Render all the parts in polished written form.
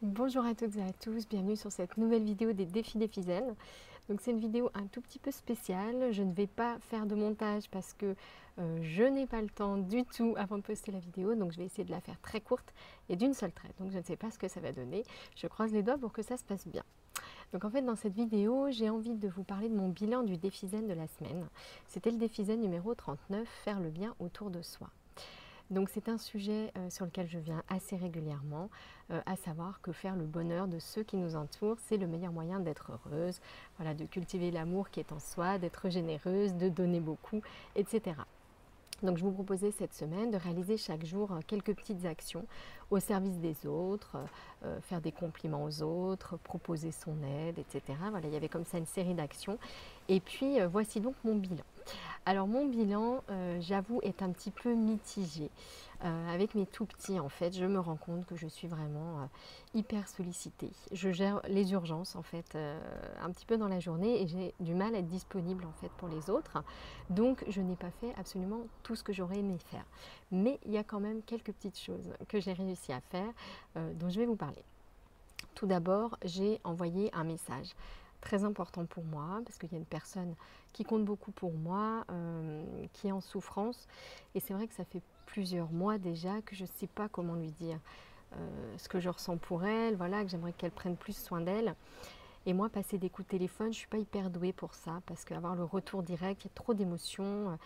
Bonjour à toutes et à tous, bienvenue sur cette nouvelle vidéo des défis des zen. Donc c'est une vidéo un tout petit peu spéciale, je ne vais pas faire de montage parce que je n'ai pas le temps du tout avant de poster la vidéo, donc je vais essayer de la faire très courte et d'une seule traite. Donc je ne sais pas ce que ça va donner, je croise les doigts pour que ça se passe bien. Donc en fait dans cette vidéo, j'ai envie de vous parler de mon bilan du défi zen de la semaine. C'était le défi zen numéro 39, faire le bien autour de soi. Donc c'est un sujet sur lequel je viens assez régulièrement, à savoir que faire le bonheur de ceux qui nous entourent, c'est le meilleur moyen d'être heureuse, voilà, de cultiver l'amour qui est en soi, d'être généreuse, de donner beaucoup, etc. Donc je vous proposais cette semaine de réaliser chaque jour quelques petites actions au service des autres, faire des compliments aux autres, proposer son aide, etc. Voilà, il y avait comme ça une série d'actions. Et puis voici donc mon bilan. Alors mon bilan, j'avoue, est un petit peu mitigé. Avec mes tout petits, en fait, je me rends compte que je suis vraiment hyper sollicitée. Je gère les urgences, en fait, un petit peu dans la journée et j'ai du mal à être disponible, en fait, pour les autres. Donc, je n'ai pas fait absolument tout ce que j'aurais aimé faire. Mais il y a quand même quelques petites choses que j'ai réussi à faire, dont je vais vous parler. Tout d'abord, j'ai envoyé un message très important pour moi, parce qu'il y a une personne qui compte beaucoup pour moi, qui est en souffrance. Et c'est vrai que ça fait plusieurs mois déjà que je ne sais pas comment lui dire ce que je ressens pour elle, voilà, que j'aimerais qu'elle prenne plus soin d'elle. Et moi, passer des coups de téléphone, je ne suis pas hyper douée pour ça, parce qu'avoir le retour direct, il y a trop d'émotions,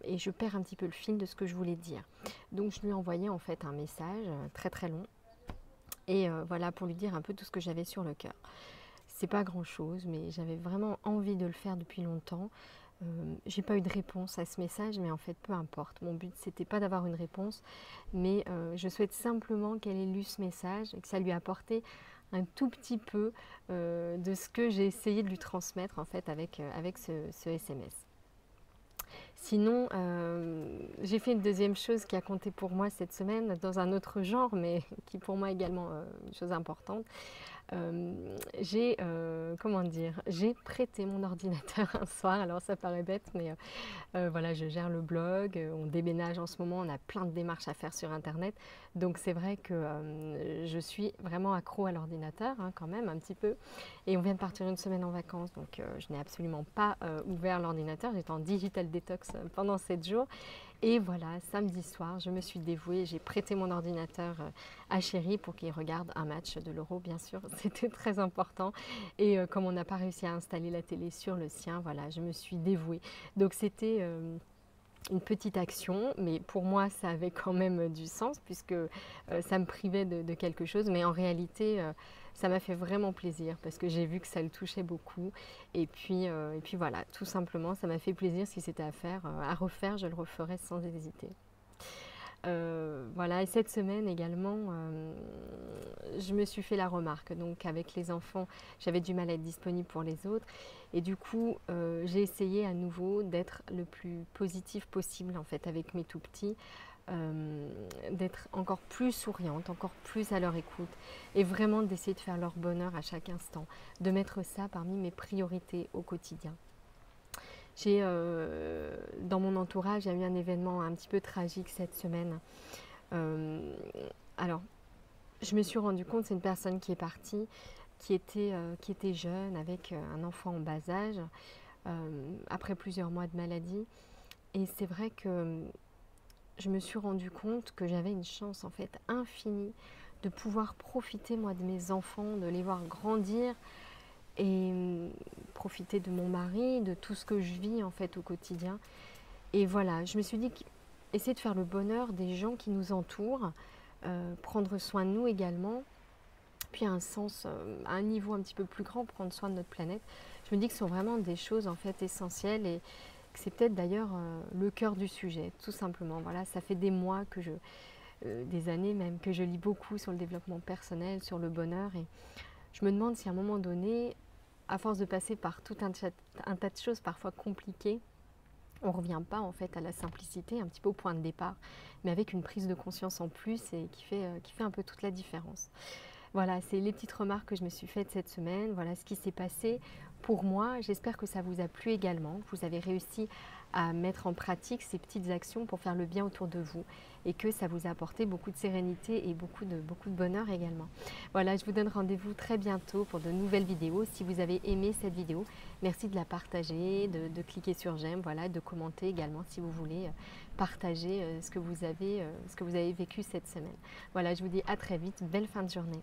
et je perds un petit peu le fil de ce que je voulais dire. Donc je lui ai envoyé en fait un message très très long, et voilà, pour lui dire un peu tout ce que j'avais sur le cœur. C'est pas grand chose, mais j'avais vraiment envie de le faire depuis longtemps. J'ai pas eu de réponse à ce message, mais en fait peu importe. Mon but c'était pas d'avoir une réponse, mais je souhaite simplement qu'elle ait lu ce message et que ça lui ait apporté un tout petit peu de ce que j'ai essayé de lui transmettre en fait avec ce SMS. Sinon, j'ai fait une deuxième chose qui a compté pour moi cette semaine dans un autre genre, mais qui pour moi également une chose importante. Comment dire, j'ai prêté mon ordinateur un soir. Alors ça paraît bête, mais voilà, je gère le blog, on déménage en ce moment, on a plein de démarches à faire sur internet. Donc c'est vrai que je suis vraiment accro à l'ordinateur, hein, quand même un petit peu. Et on vient de partir une semaine en vacances, donc je n'ai absolument pas ouvert l'ordinateur. J'étais en digital détox pendant 7 jours. Et voilà, samedi soir, je me suis dévouée, j'ai prêté mon ordinateur à Chéri pour qu'il regarde un match de l'Euro, bien sûr. C'était très important. Et comme on n'a pas réussi à installer la télé sur le sien, voilà, je me suis dévouée. Donc c'était une petite action, mais pour moi ça avait quand même du sens puisque ça me privait de quelque chose, mais en réalité ça m'a fait vraiment plaisir parce que j'ai vu que ça le touchait beaucoup et puis voilà, tout simplement ça m'a fait plaisir. Si c'était à faire, à refaire, je le referais sans hésiter. Voilà, et cette semaine également, je me suis fait la remarque. Donc avec les enfants, j'avais du mal à être disponible pour les autres. Et du coup, j'ai essayé à nouveau d'être le plus positif possible en fait avec mes tout petits. D'être encore plus souriante, encore plus à leur écoute et vraiment d'essayer de faire leur bonheur à chaque instant, de mettre ça parmi mes priorités au quotidien. J'ai dans mon entourage, il y a eu un événement un petit peu tragique cette semaine. Euh, alors, je me suis rendu compte, c'est une personne qui est partie, qui était jeune, avec un enfant en bas âge, après plusieurs mois de maladie. Et c'est vrai que je me suis rendu compte que j'avais une chance en fait infinie de pouvoir profiter moi de mes enfants, de les voir grandir et profiter de mon mari, de tout ce que je vis en fait au quotidien. Et voilà, je me suis dit essayer de faire le bonheur des gens qui nous entourent, prendre soin de nous également, puis à un sens, à un niveau un petit peu plus grand, prendre soin de notre planète. Je me dis que ce sont vraiment des choses en fait essentielles et que c'est peut-être d'ailleurs le cœur du sujet, tout simplement. Voilà, ça fait des mois que des années même, que je lis beaucoup sur le développement personnel, sur le bonheur, et je me demande si à un moment donné, à force de passer par tout un tas de choses parfois compliquées, on ne revient pas en fait à la simplicité, un petit peu au point de départ, mais avec une prise de conscience en plus et qui fait un peu toute la différence. Voilà, c'est les petites remarques que je me suis faites cette semaine, voilà ce qui s'est passé pour moi. J'espère que ça vous a plu également. Vous avez réussi à mettre en pratique ces petites actions pour faire le bien autour de vous et que ça vous a apporté beaucoup de sérénité et beaucoup de bonheur également. Voilà, je vous donne rendez-vous très bientôt pour de nouvelles vidéos. Si vous avez aimé cette vidéo, merci de la partager, de cliquer sur j'aime, voilà, de commenter également si vous voulez partager ce que vous avez vécu cette semaine. Voilà, je vous dis à très vite, belle fin de journée.